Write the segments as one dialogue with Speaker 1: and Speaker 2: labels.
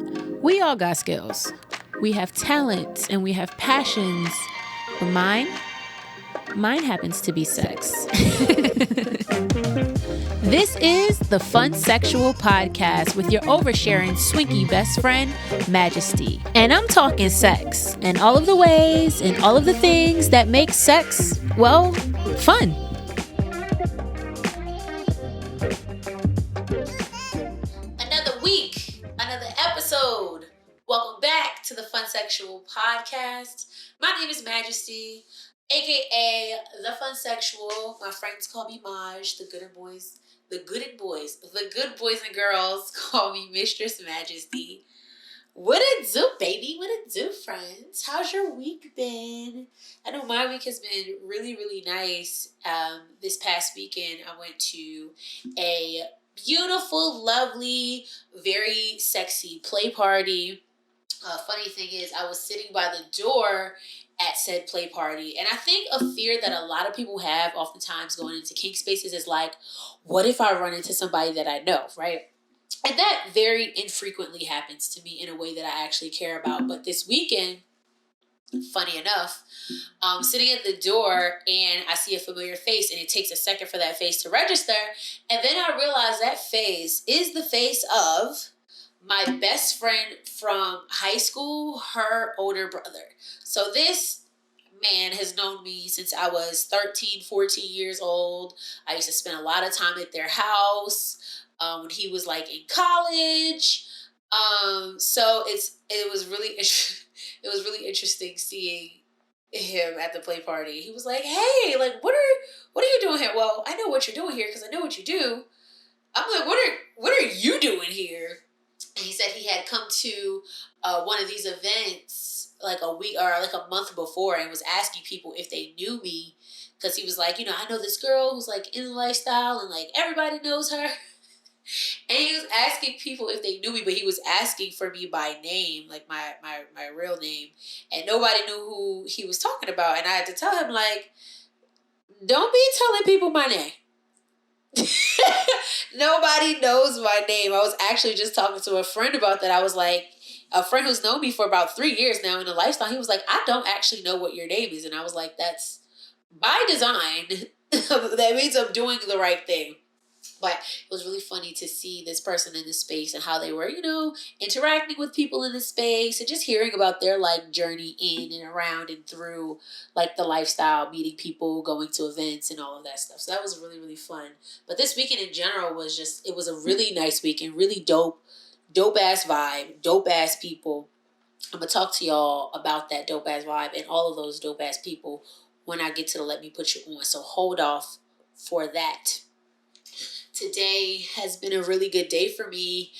Speaker 1: We all got skills. We have talents and we have passions. But mine happens to be sex. This is the Funsexual podcast with your oversharing swinky best friend, Majesty. And I'm talking sex and all of the ways and all of the things that make sex, well, fun. Another week, another episode. Welcome back to the Funsexual podcast. My name is Majesty, aka the Funsexual. My friends call me Maj. The good boys and girls call me Mistress Majesty. What it do, baby? What it do, friends? How's your week been? I know my week has been really, really nice. This past weekend, I went to a beautiful, lovely, very sexy play party. Funny thing is, I was sitting by the door at said play party, and I think a fear that a lot of people have oftentimes going into kink spaces is like, what if I run into somebody that I know, right? And that very infrequently happens to me in a way that I actually care about. But this weekend, funny enough, sitting at the door and I see a familiar face, and it takes a second for that face to register, and then I realize that face is the face of my best friend from high school, her older brother. So this man has known me since I was 13, 14 years old. I used to spend a lot of time at their house when he was like in college. So it was really interesting seeing him at the play party. He was like, "Hey, like what are you doing here?" Well, I know what you're doing here because I know what you do. I'm like, what are you doing here? And he said he had come to one of these events like a week or like a month before and was asking people if they knew me, because he was like, I know this girl who's like in the lifestyle and like everybody knows her. And he was asking people if they knew me, but he was asking for me by name, like my real name. And nobody knew who he was talking about. And I had to tell him, like, don't be telling people my name. Nobody knows my name. I was actually just talking to a friend about that. I was like, a friend who's known me for about 3 years now in the lifestyle. He was like, I don't actually know what your name is. And I was like, that's by design. That means I'm doing the right thing. But it was really funny to see this person in this space and how they were, interacting with people in this space and just hearing about their like journey in and around and through like the lifestyle, meeting people, going to events and all of that stuff. So that was really, really fun. But this weekend in general it was a really nice weekend, really dope ass vibe, dope ass people. I'm going to talk to y'all about that dope ass vibe and all of those dope ass people when I get to the Let Me Put You On. So hold off for that. Today has been a really good day for me,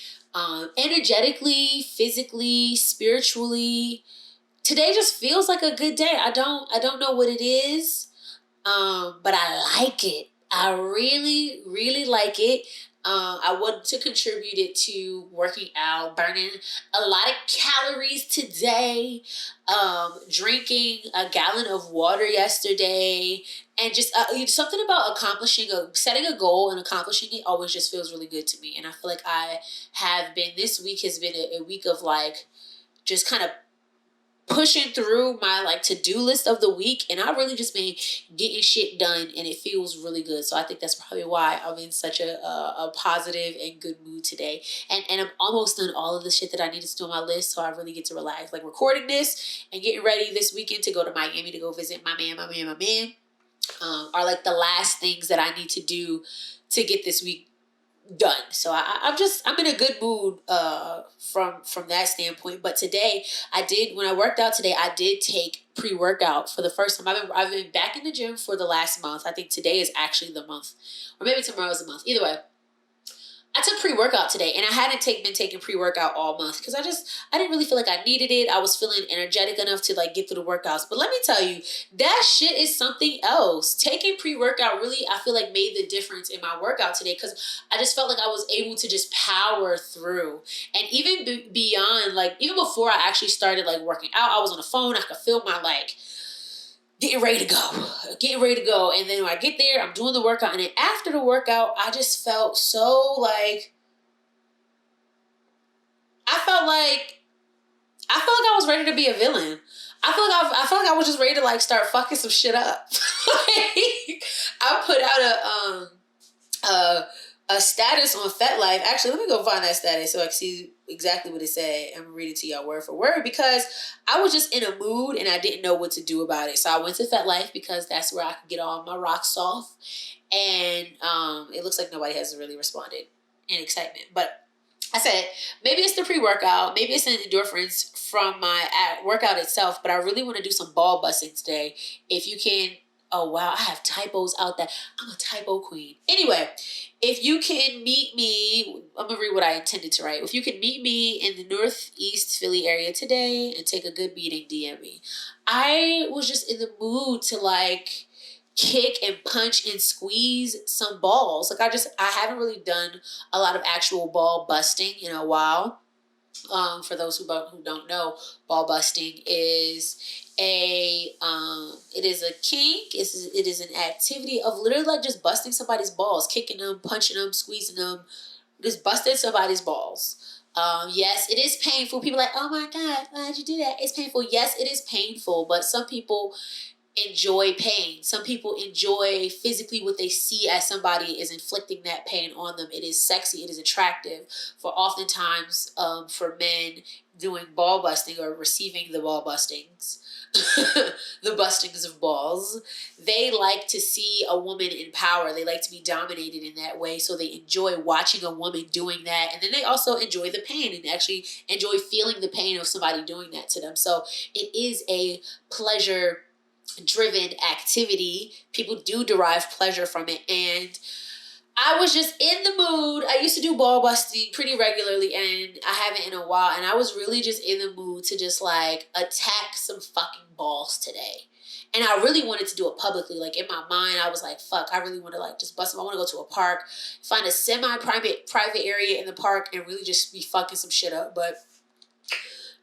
Speaker 1: energetically, physically, spiritually. Today just feels like a good day. I don't know what it is, but I like it. I really, really like it. I want to contribute it to working out, burning a lot of calories today, drinking a gallon of water yesterday, and just something about setting a goal and accomplishing it always just feels really good to me. And I feel like this week has been a week of like just kind of pushing through my like to-do list of the week, and I've really just been getting shit done, and it feels really good. So I think that's probably why I'm in such a positive and good mood today, and I'm almost done all of the shit that I needed to do on my list, so I really get to relax. Like recording this and getting ready this weekend to go to Miami to go visit my man are like the last things that I need to do to get this week done. So I'm in a good mood from that standpoint. But today when I worked out today, I did take pre-workout for the first time. I've been back in the gym for the last month. I think today is actually the month, or maybe tomorrow is the month. Either way, I took pre-workout today, and I hadn't been taking pre-workout all month because I didn't really feel like I needed it. I was feeling energetic enough to like get through the workouts. But let me tell you, that shit is something else. Taking pre-workout really, I feel like made the difference in my workout today, because I just felt like I was able to just power through. And even beyond, like even before I actually started like working out, I was on the phone. I could feel my like getting ready to go. And then when I get there, I'm doing the workout. And then after the workout, I just felt so like, I felt like I was ready to be a villain. I felt like I was just ready to like start fucking some shit up. Like, I put out a status on FetLife. Actually, let me go find that status so I can see exactly what it said. I'm gonna read it to y'all word for word because I was just in a mood and I didn't know what to do about it. So I went to FetLife because that's where I could get all my rocks off. And it looks like nobody has really responded in excitement. But I said, maybe it's the pre-workout, maybe it's the endorphins from my workout itself, but I really want to do some ball busting today. If you can, oh wow, I have typos out there. I'm a typo queen. Anyway, if you can meet me, I'm gonna read what I intended to write. If you can meet me in the Northeast Philly area today and take a good beating, DM me. I was just in the mood to like kick and punch and squeeze some balls. Like I haven't really done a lot of actual ball busting in a while. For those who don't know, ball busting is it is a kink. It is an activity of literally like just busting somebody's balls, kicking them, punching them, squeezing them, just busting somebody's balls. Yes, it is painful. People are like, oh my God, why'd you do that? It's painful. Yes, it is painful, but some people enjoy pain. Some people enjoy physically what they see as somebody is inflicting that pain on them. It is sexy. It is attractive. For oftentimes, for men doing ball busting or receiving the ball bustings, the bustings of balls, they like to see a woman in power. They like to be dominated in that way. So they enjoy watching a woman doing that. And then they also enjoy the pain and actually enjoy feeling the pain of somebody doing that to them. So it is a pleasure driven activity. People do derive pleasure from it, and I was just in the mood. I used to do ball busting pretty regularly, and I haven't in a while, and I was really just in the mood to just like attack some fucking balls today. And I really wanted to do it publicly. Like in my mind, I was like, fuck, I really want to like just bust them. I want to go to a park, find a private area in the park and really just be fucking some shit up. But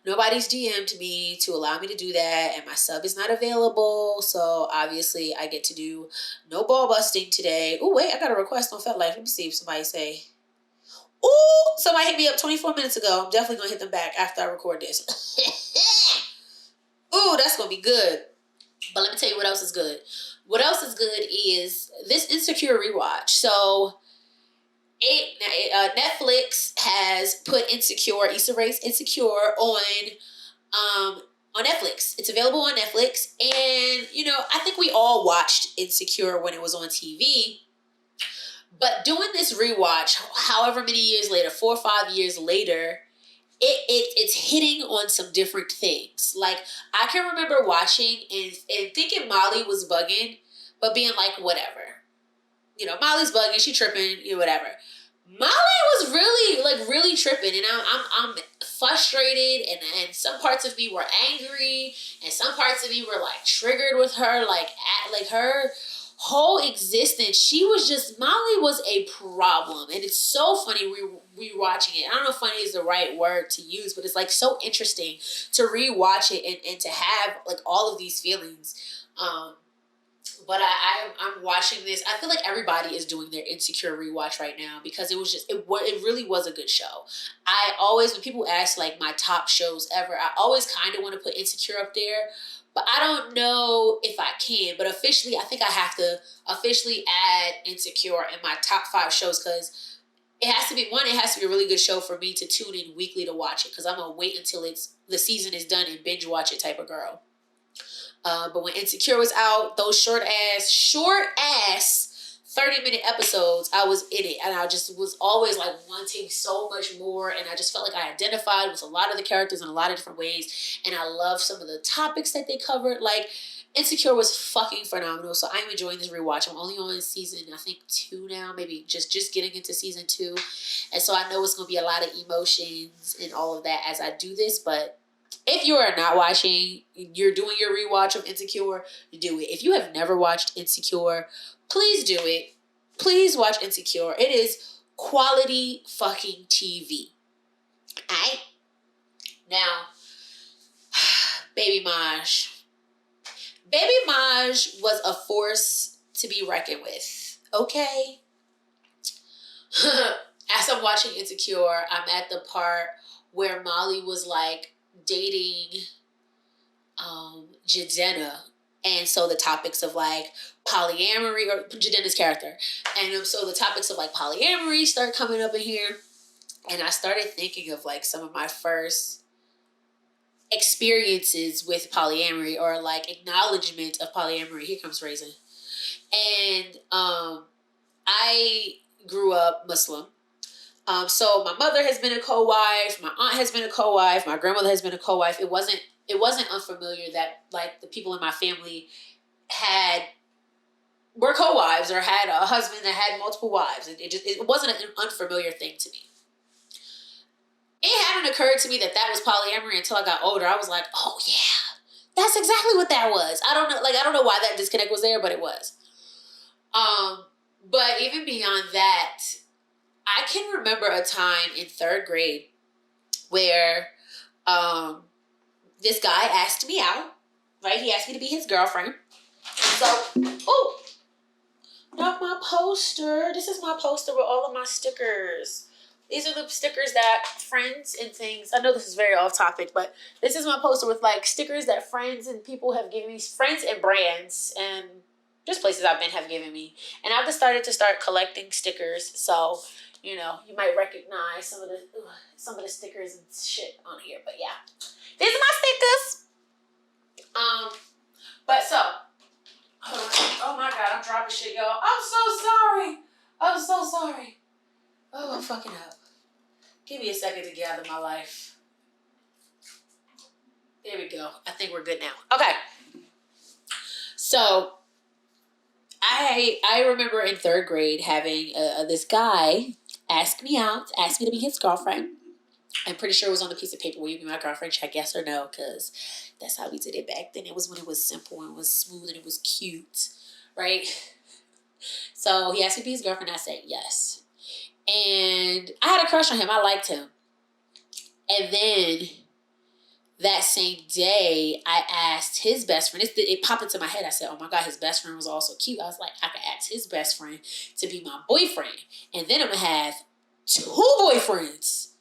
Speaker 1: nobody's DM'd me to allow me to do that, and my sub is not available. So obviously, I get to do no ball busting today. Oh wait, I got a request on FetLife. Let me see if somebody say. Oh, somebody hit me up 24 minutes ago. I'm definitely gonna hit them back after I record this. Ooh, that's gonna be good. But let me tell you what else is good. What else is good is this Insecure rewatch. So Netflix has put Issa Rae's Insecure on Netflix. It's available on Netflix, and I think we all watched Insecure when it was on TV. But doing this rewatch, however many years later, 4 or 5 years later, it's hitting on some different things. Like I can remember watching and thinking Molly was bugging, but being like, whatever. Molly's bugging, she tripping, whatever. Molly was really tripping, and I'm frustrated, and some parts of me were angry, and some parts of me were like triggered with her, like her whole existence. Molly was a problem, and it's so funny rewatching it. I don't know if funny is the right word to use, but it's like so interesting to rewatch it and to have like all of these feelings. But I'm watching this. I feel like everybody is doing their Insecure rewatch right now because it really was a good show. I always, when people ask like my top shows ever, I always kind of want to put Insecure up there, but I don't know if I can. But officially, I think I have to officially add Insecure in my top 5 shows because it has to be a really good show for me to tune in weekly to watch it because I'm gonna wait until the season is done and binge watch it type of girl. But when Insecure was out, those short ass 30-minute episodes, I was in it. And I just was always like wanting so much more. And I just felt like I identified with a lot of the characters in a lot of different ways. And I love some of the topics that they covered. Like Insecure was fucking phenomenal. So I'm enjoying this rewatch. I'm only on season, I think 2 now, maybe just getting into season 2. And so I know it's going to be a lot of emotions and all of that as I do this. But if you are not watching, you're doing your rewatch of Insecure, do it. If you have never watched Insecure, please do it. Please watch Insecure. It is quality fucking TV. Alright? Now, Baby Maj. Baby Maj was a force to be reckoned with. Okay? As I'm watching Insecure, I'm at the part where Molly was like dating Jadena. And so the topics of like polyamory, or Jadena's character. And so the topics of like polyamory start coming up in here. And I started thinking of like some of my first experiences with polyamory, or like acknowledgement of polyamory. Here comes Raisin. And I grew up Muslim. So my mother has been a co-wife, my aunt has been a co-wife, my grandmother has been a co-wife. It wasn't unfamiliar that like the people in my family were co-wives or had a husband that had multiple wives. It wasn't an unfamiliar thing to me. It hadn't occurred to me that was polyamory until I got older. I was like, oh yeah, that's exactly what that was. I don't know why that disconnect was there, but it was. But even beyond that, I can remember a time in 3rd grade where this guy asked me out, right? He asked me to be his girlfriend. So, not my poster. This is my poster with all of my stickers. These are the stickers that friends and things, I know this is very off topic, but this is my poster with like stickers that friends and people have given me, friends and brands and just places I've been have given me. And I've decided to start collecting stickers. So, you might recognize some of the stickers and shit on here. But yeah, these are my stickers. But so, oh my God, I'm dropping shit, y'all. I'm so sorry. Oh, I'm fucking up. Give me a second to gather my life. There we go. I think we're good now. Okay. So, I remember in 3rd grade having this guy ask me out, ask me to be his girlfriend. I'm pretty sure it was on a piece of paper, will you be my girlfriend? Check yes or no, because that's how we did it back then. It was when it was simple and it was smooth and it was cute, right? So he asked me to be his girlfriend. I said yes. And I had a crush on him. I liked him. And then that same day, I asked his best friend. It popped into my head. I said, oh my God, his best friend was also cute. I was like, I could ask his best friend to be my boyfriend. And then I'm going to have 2 boyfriends.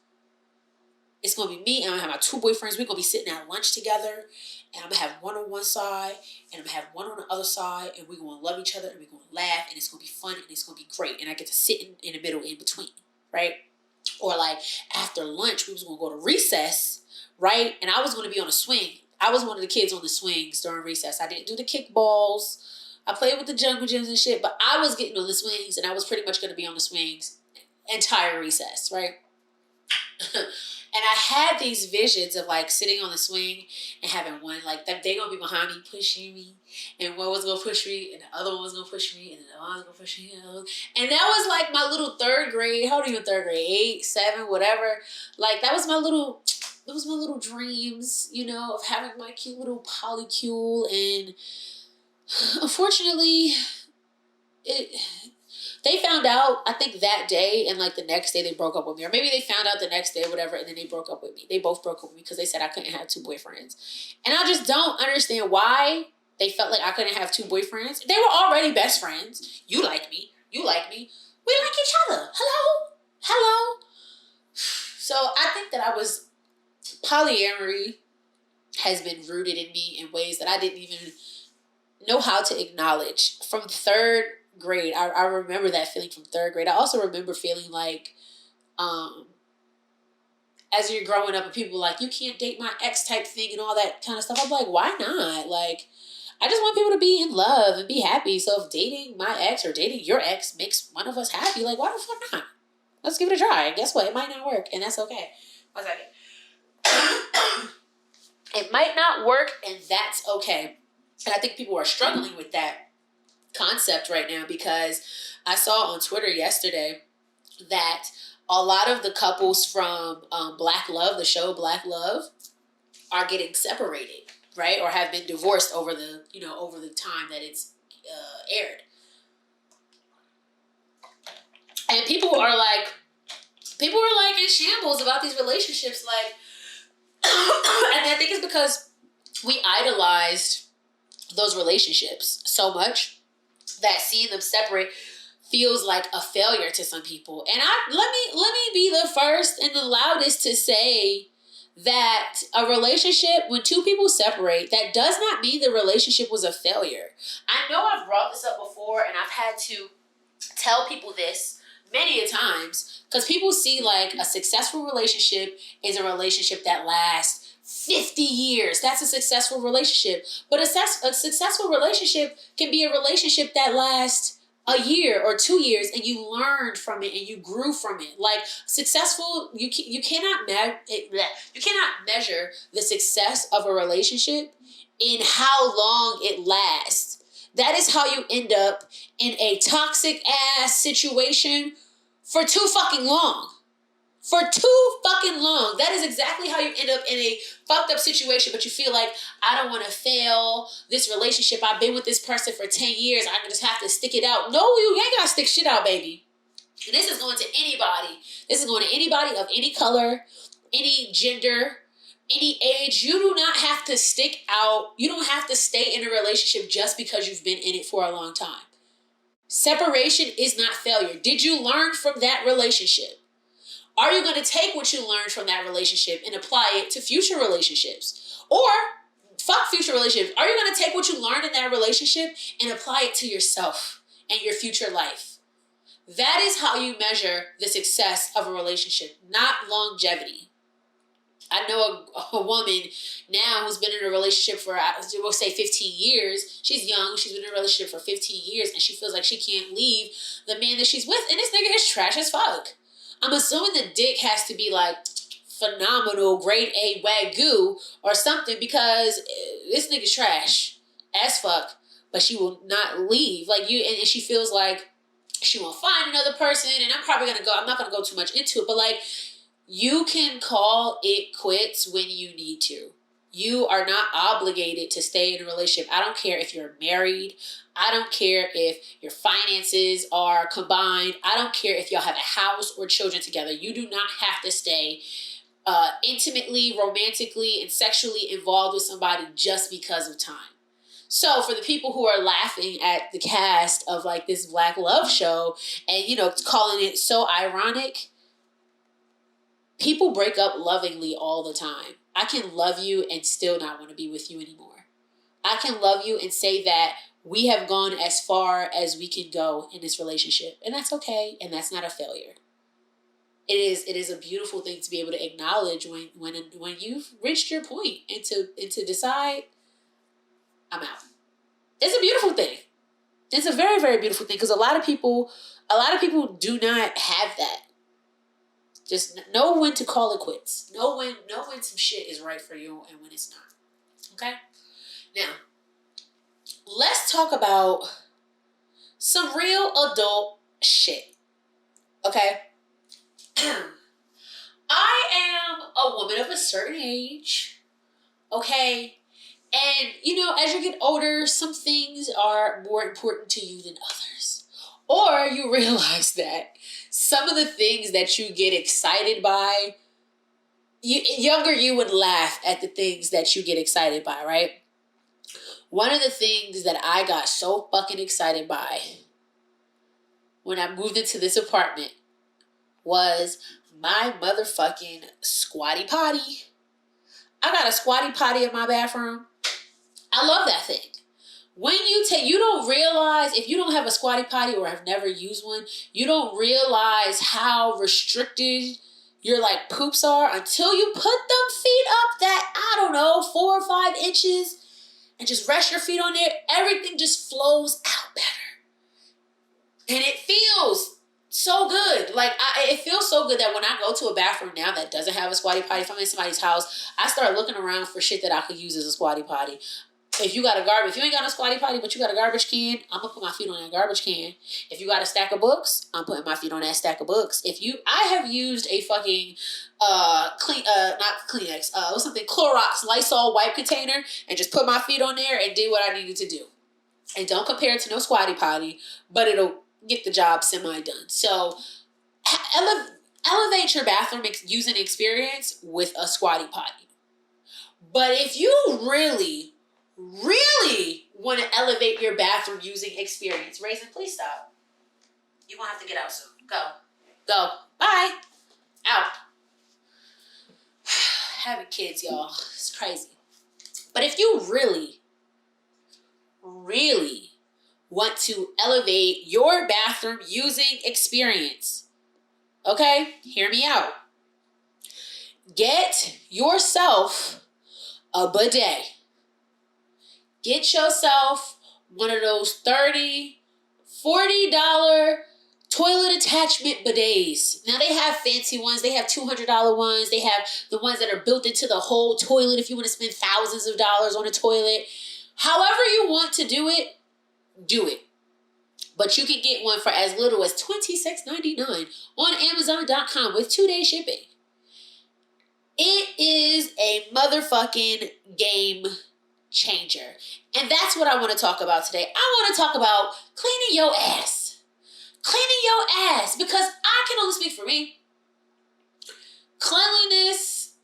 Speaker 1: It's going to be me and I'm going to have my 2 boyfriends. We're going to be sitting at lunch together. And I'm going to have one on one side. And I'm going to have one on the other side. And we're going to love each other. And we're going to laugh. And it's going to be fun. And it's going to be great. And I get to sit in the middle in between. Right? Or like after lunch, we was going to go to recess. Right? And I was going to be on a swing. I was one of the kids on the swings during recess. I didn't do the kickballs. I played with the jungle gyms and shit. But I was getting on the swings. And I was pretty much going to be on the swings entire recess. Right? And I had these visions of like sitting on the swing and having one, like they gonna be behind me pushing me, and one was gonna push me, and the other one was gonna push me, and the other one was gonna push me. And that was like my little 3rd grade, how old are you in 3rd grade? 8, 7, whatever. Like that was my little dreams, of having my cute little polycule. And unfortunately, they found out, I think that day, and like the next day they broke up with me. Or maybe they found out the next day or whatever, and then they broke up with me. They both broke up with me because they said I couldn't have 2 boyfriends. And I just don't understand why they felt like I couldn't have 2 boyfriends. They were already best friends. You like me. You like me. We like each other. Hello. So I think that polyamory has been rooted in me in ways that I didn't even know how to acknowledge. From 3rd grade, I remember that feeling from 3rd grade. I also remember feeling like, as you're growing up and people are like, you can't date my ex type thing and all that kind of stuff. I'm like, why not? Like, I just want people to be in love and be happy. So if dating my ex or dating your ex makes one of us happy, like, why the fuck not? Let's give it a try. And guess what? It might not work, and that's okay. 1 second. It might not work, and that's okay. And I think people are struggling with that concept right now, because I saw on Twitter yesterday that a lot of the couples from Black Love, the show Black Love, are getting separated, right? Or have been divorced over the time that it's aired. And people are like in shambles about these relationships, like, and I think it's because we idolized those relationships so much that seeing them separate feels like a failure to some people. And let me be the first and the loudest to say that a relationship, when two people separate, that does not mean the relationship was a failure. I know I've brought this up before, and I've had to tell people this many a times, because people see like a successful relationship is a relationship that lasts 50 years. That's a successful relationship. But a successful relationship can be a relationship that lasts a year or 2 years, and you learned from it and you grew from it. Like successful, you cannot measure the success of a relationship in how long it lasts. That is how you end up in a toxic ass situation for too fucking long. For too fucking long. That is exactly how you end up in a fucked up situation, but you feel like, I don't want to fail this relationship. I've been with this person for 10 years. I just have to stick it out. No, you ain't got to stick shit out, baby. And this is going to anybody. This is going to anybody of any color, any gender, any age. You do not have to stick out. You don't have to stay in a relationship just because you've been in it for a long time. Separation is not failure. Did you learn from that relationship? Are you going to take what you learned from that relationship and apply it to future relationships? Or, fuck future relationships. Are you going to take what you learned in that relationship and apply it to yourself and your future life? That is how you measure the success of a relationship, not longevity. I know a woman now who's been in a relationship for, we'll say 15 years. She's young. She's been in a relationship for 15 years, and she feels like she can't leave the man that she's with. And this nigga is trash as fuck. I'm assuming the dick has to be like phenomenal, grade A Wagyu or something, because this nigga's trash as fuck, but she will not leave. Like you, and she feels like she won't find another person. And I'm not gonna go too much into it, but like, you can call it quits when you need to. You are not obligated to stay in a relationship. I don't care if you're married. I don't care if your finances are combined. I don't care if y'all have a house or children together. You do not have to stay intimately, romantically, and sexually involved with somebody just because of time. So for the people who are laughing at the cast of like this Black Love show and, calling it so ironic, people break up lovingly all the time. I can love you and still not want to be with you anymore. I can love you and say that we have gone as far as we can go in this relationship, and that's okay, and that's not a failure. It is a beautiful thing to be able to acknowledge when you've reached your point and to decide, I'm out. It's a beautiful thing. It's a very, very beautiful thing, because a lot of people do not have that. Just know when to call it quits. Know when some shit is right for you and when it's not. Okay? Now, let's talk about some real adult shit. Okay? I am a woman of a certain age. Okay? And, as you get older, some things are more important to you than others. Or you realize that some of the things that you get excited by, younger you would laugh at the things that you get excited by, right? One of the things that I got so fucking excited by when I moved into this apartment was my motherfucking squatty potty. I got a squatty potty in my bathroom. I love that thing. When you don't realize, if you don't have a squatty potty or have never used one, you don't realize how restricted your like poops are until you put them feet up that, 4 or 5 inches and just rest your feet on there. Everything just flows out better. And it feels so good. Like, it feels so good that when I go to a bathroom now that doesn't have a squatty potty, if I'm in somebody's house, I start looking around for shit that I could use as a squatty potty. If you ain't got a squatty potty, but you got a garbage can, I'm gonna put my feet on that garbage can. If you got a stack of books, I'm putting my feet on that stack of books. I have used a fucking not Kleenex, Clorox Lysol wipe container and just put my feet on there and did what I needed to do. And don't compare it to no squatty potty, but it'll get the job semi done. So elevate your bathroom using experience with a squatty potty. But if you really want to elevate your bathroom using experience, Raisin, please stop. You're going to have to get out soon. Go. Go. Bye. Out. Having kids, y'all. It's crazy. But if you really, really want to elevate your bathroom using experience, okay? Hear me out. Get yourself a bidet. Get yourself one of those $30, $40 toilet attachment bidets. Now they have fancy ones. They have $200 ones. They have the ones that are built into the whole toilet if you want to spend thousands of dollars on a toilet. However you want to do it, do it. But you can get one for as little as $26.99 on Amazon.com with 2-day shipping. It is a motherfucking game changer. And that's what I want to talk about today. I want to talk about cleaning your ass. Cleaning your ass. Because I can only speak for me. Cleanliness,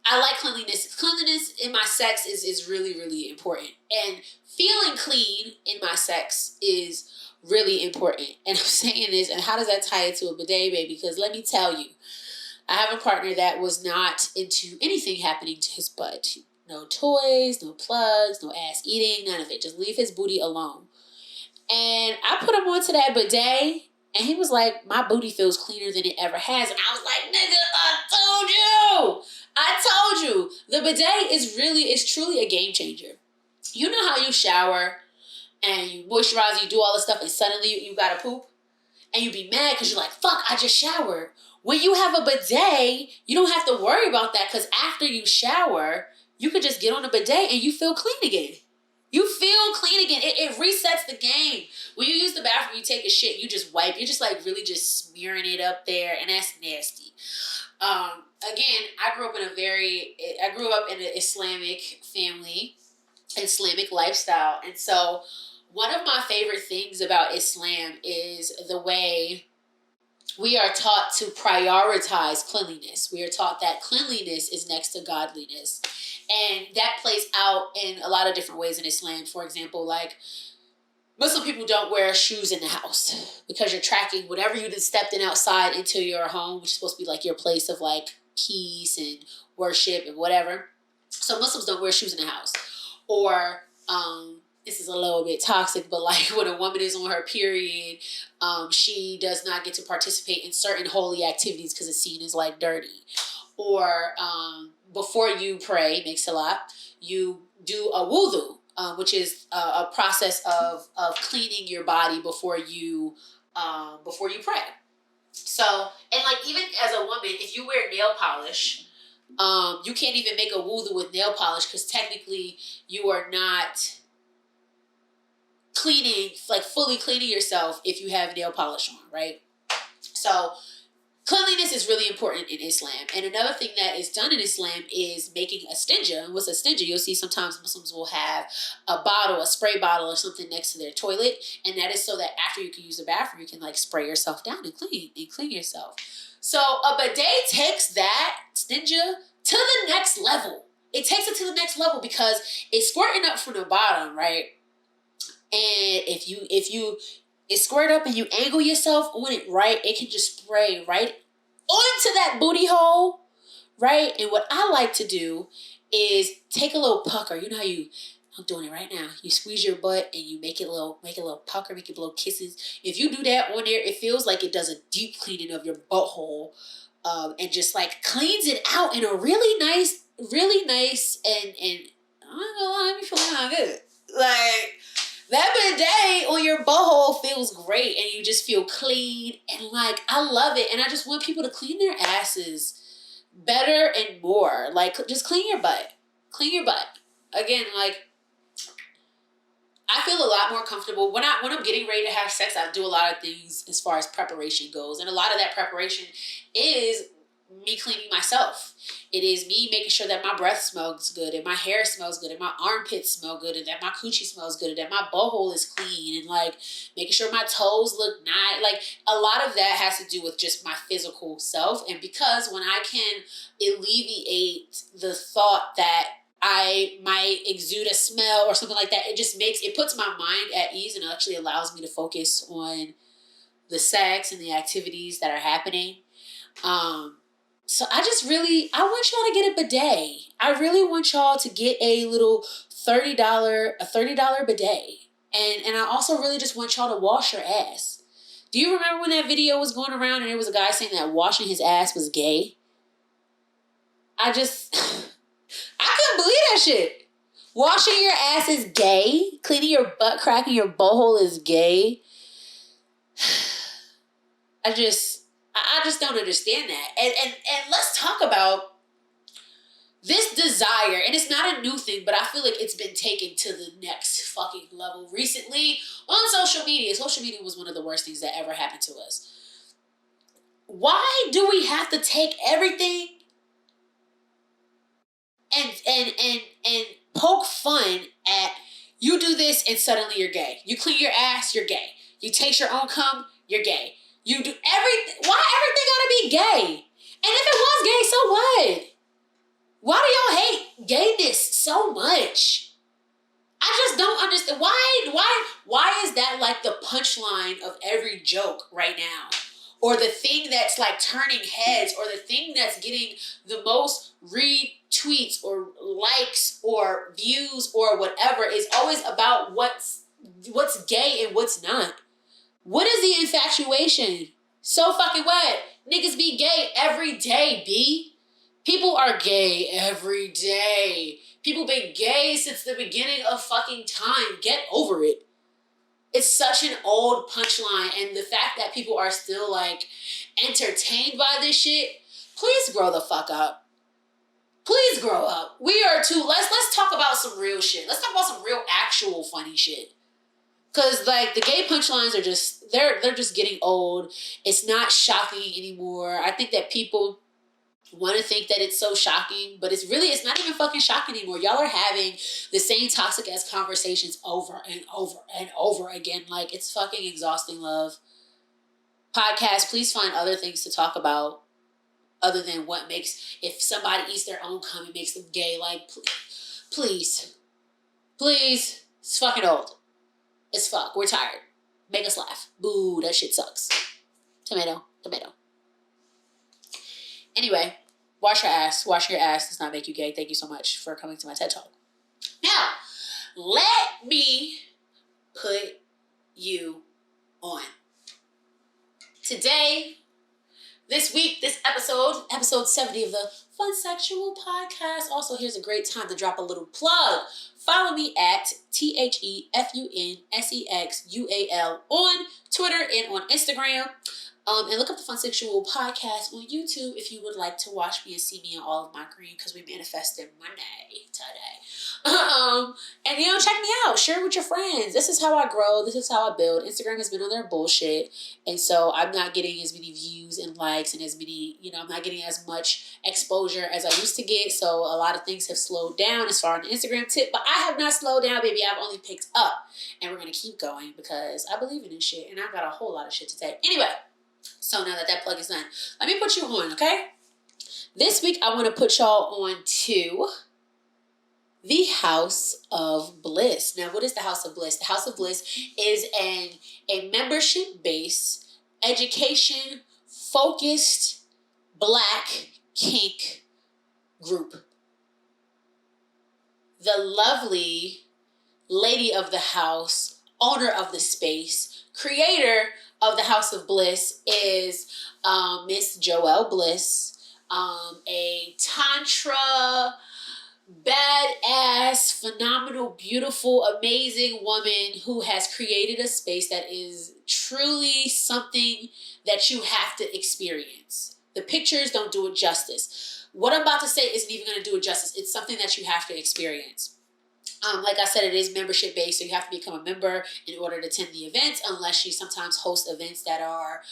Speaker 1: I like cleanliness. Cleanliness in my sex is really, really important. And feeling clean in my sex is really important. And I'm saying this, and how does that tie into a bidet, baby? Because let me tell you, I have a partner that was not into anything happening to his butt. No toys, no plugs, no ass eating, none of it. Just leave his booty alone. And I put him onto that bidet, and he was like, my booty feels cleaner than it ever has. And I was like, nigga, I told you. The bidet is truly a game changer. You know how you shower and you moisturize, you do all this stuff, and suddenly you gotta poop? And you be mad because you're like, fuck, I just showered. When you have a bidet, you don't have to worry about that, because after you shower, you could just get on a bidet and you feel clean again. You feel clean again. It resets the game. When you use the bathroom, you take a shit, you just wipe. You're just like really just smearing it up there, and that's nasty. Again, I grew up in an Islamic family, Islamic lifestyle. And so one of my favorite things about Islam is the way we are taught to prioritize cleanliness. We are taught that cleanliness is next to godliness. And that plays out in a lot of different ways in Islam. For example, like Muslim people don't wear shoes in the house because you're tracking whatever you just stepped in outside into your home, which is supposed to be like your place of like peace and worship and whatever. So Muslims don't wear shoes in the house. Or, this is a little bit toxic, but like when a woman is on her period, she does not get to participate in certain holy activities because it's seen as like dirty. Or before you pray, make salat, you do a wudu, which is a process of cleaning your body before you pray. So, and like even as a woman, if you wear nail polish, you can't even make a wudu with nail polish because technically you are not cleaning, like fully cleaning yourself if you have nail polish on, right? So cleanliness is really important in Islam. And another thing that is done in Islam is making a stinja. And what's a stinja? You'll see sometimes Muslims will have a spray bottle or something next to their toilet. And that is so that after you can use the bathroom, you can like spray yourself down and clean yourself. So a bidet takes that stinja to the next level. It takes it to the next level because it's squirting up from the bottom, right? And if you squirt up and you angle yourself on it right, it can just spray right onto that booty hole, right? And what I like to do is take a little pucker. You know how I'm doing it right now. You squeeze your butt and you make it a little pucker, make it little kisses. If you do that on there, it feels like it does a deep cleaning of your butthole, and just like cleans it out in a really nice and I'm not gonna lie, me feeling kind of good. Like, that bidet on your butthole feels great and you just feel clean and like, I love it. And I just want people to clean their asses better and more. Like, just clean your butt. Clean your butt. Again, like, I feel a lot more comfortable when I'm getting ready to have sex. I do a lot of things as far as preparation goes. And a lot of that preparation is me cleaning myself. It is me making sure that my breath smells good and my hair smells good and my armpits smell good and that my coochie smells good and that my butthole is clean and like making sure my toes look nice. Like a lot of that has to do with just my physical self. And because when I can alleviate the thought that I might exude a smell or something like that, it puts my mind at ease and actually allows me to focus on the sex and the activities that are happening. So I want y'all to get a bidet. I really want y'all to get a little $30 bidet. And I also really just want y'all to wash your ass. Do you remember when that video was going around and there was a guy saying that washing his ass was gay? I couldn't believe that shit. Washing your ass is gay. Cleaning your butt crack and your butthole is gay. I just don't understand that. And let's talk about this desire. And it's not a new thing, but I feel like it's been taken to the next fucking level recently on social media. Social media was one of the worst things that ever happened to us. Why do we have to take everything and poke fun at you do this and suddenly you're gay? You clean your ass, you're gay. You taste your own cum, you're gay. You do everything. Why everything gotta be gay? And if it was gay, so what? Why do y'all hate gayness so much? I just don't understand. Why is that like the punchline of every joke right now? Or the thing that's like turning heads, or the thing that's getting the most retweets or likes or views or whatever is always about what's gay and what's not. What is the infatuation? So fucking what? Niggas be gay every day, B. People are gay every day. People been gay since the beginning of fucking time. Get over it. It's such an old punchline, and the fact that people are still like entertained by this shit, please grow the fuck up. Please grow up. We are too. Let's talk about some real shit. Let's talk about some real actual funny shit. Cause like the gay punchlines are just they're just getting old. It's not shocking anymore. I think that people want to think that it's so shocking, but it's not even fucking shocking anymore. Y'all are having the same toxic ass conversations over and over and over again. Like, it's fucking exhausting, love. Podcast, please find other things to talk about other than if somebody eats their own cum, it makes them gay. Like, please. It's fucking old. It's fuck. We're tired. Make us laugh. Boo, that shit sucks. Tomato. Anyway, wash your ass. Wash your ass does not make you gay. Thank you so much for coming to my TED Talk. Now, let me put you on. Today, this week, this episode 70 of the Funsexual podcast. Also, here's a great time to drop a little plug. Follow me at TheFunsexual on Twitter and on Instagram. And look up the Funsexual podcast on YouTube if you would like to watch me and see me in all of my green, because we manifested money today. And check me out. Share it with your friends. This is how I grow. This is how I build. Instagram has been on their bullshit, and so I'm not getting as many views and likes and as many, I'm not getting as much exposure as I used to get. So a lot of things have slowed down as far as the Instagram tip, but I have not slowed down, baby. I've only picked up, and we're gonna keep going because I believe in this shit, and I've got a whole lot of shit to say. Anyway. So now that plug is done, let me put you on, okay? This week, I want to put y'all on to the House of Bliss. Now, what is the House of Bliss? The House of Bliss is a membership-based, education-focused Black kink group. The lovely lady of the house, owner of the space, creator of the House of Bliss is Miss Joelle Bliss, a tantra, badass, phenomenal, beautiful, amazing woman who has created a space that is truly something that you have to experience. The pictures don't do it justice. What I'm about to say isn't even going to do it justice. It's something that you have to experience. Like I said, it is membership based, so you have to become a member in order to attend the events, unless she sometimes hosts events that are,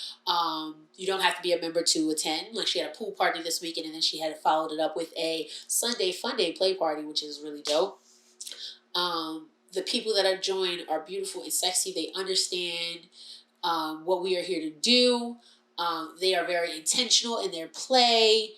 Speaker 1: you don't have to be a member to attend. Like, she had a pool party this weekend, and then she had followed it up with a Sunday Fun Day play party, which is really dope. The people that are joined are beautiful and sexy. They understand what we are here to do. They are very intentional in their play.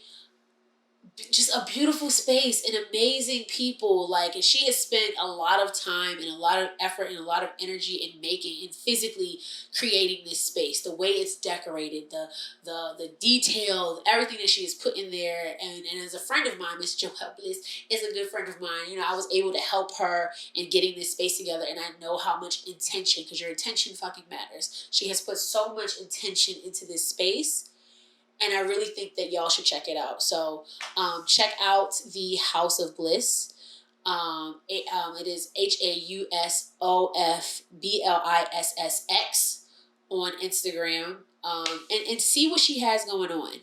Speaker 1: just a beautiful space and amazing people. Like, and she has spent a lot of time and a lot of effort and a lot of energy in making and physically creating this space. The way it's decorated, the detail, everything that she has put in there. And as a friend of mine, Miss Joelle Bliss is a good friend of mine. You know, I was able to help her in getting this space together, and I know how much intention, because your intention fucking matters. She has put so much intention into this space, and I really think that y'all should check it out. So check out the House of Bliss. It is HAUSOFBLISSX on Instagram. And see what she has going on.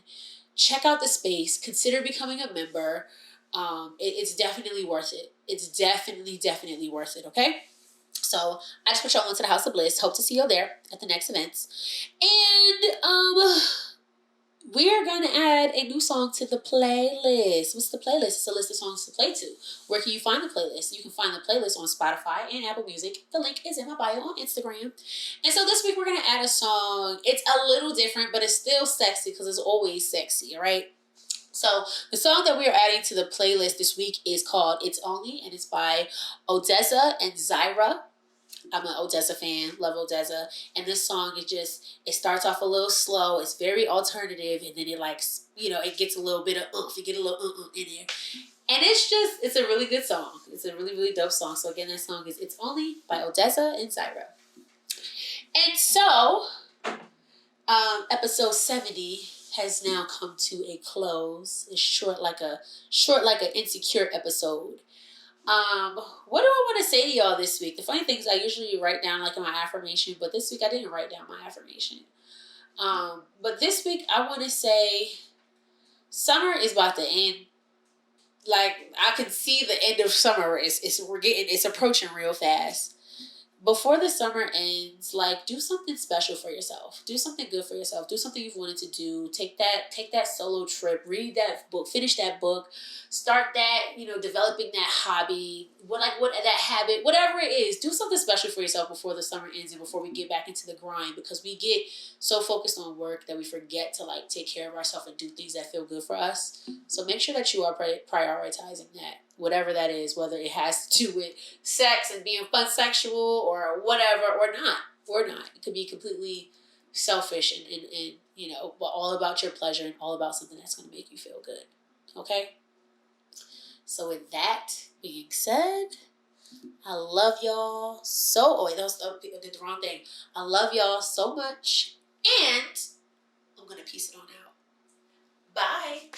Speaker 1: Check out the space. Consider becoming a member. It's definitely worth it. It's definitely worth it, okay? So I just put y'all into the House of Bliss. Hope to see you there at the next events. And we are going to add a new song to the playlist. What's the playlist? It's a list of songs to play to. Where can you find the playlist? You can find the playlist on Spotify and Apple Music. The link is in my bio on Instagram. And so this week we're going to add a song. It's a little different, but it's still sexy because it's always sexy, all right? So the song that we are adding to the playlist this week is called It's Only, and it's by Odessa and Zyra. I'm an Odessa fan, love Odessa. And this song is just, it starts off a little slow. It's very alternative. And then it like, you know, it gets a little bit of oomph. You get a little in there. And it's a really good song. It's a really dope song. So again, that song is It's Only by Odessa and Zyra. And so, episode 70 has now come to a close. It's short like an Insecure episode. What do I want to say to y'all this week? The funny thing is I usually write down like my affirmation, but this week I didn't write down my affirmation. But this week I want to say summer is about to end. Like, I can see the end of summer. It's approaching real fast. Before the summer ends, like, do something special for yourself. Do something good for yourself. Do something you've wanted to do. Take that solo trip. Read that book. Finish that book. Start that, developing that hobby. What that habit, whatever it is, do something special for yourself before the summer ends and before we get back into the grind, because we get so focused on work that we forget to like take care of ourselves and do things that feel good for us. So make sure that you are prioritizing that. Whatever that is, whether it has to do with sex and being funsexual or whatever, or not. It could be completely selfish and but all about your pleasure and all about something that's going to make you feel good. Okay? So with that being said, I love y'all so... Oh, wait, I did the wrong thing. I love y'all so much, and I'm going to peace it on out. Bye.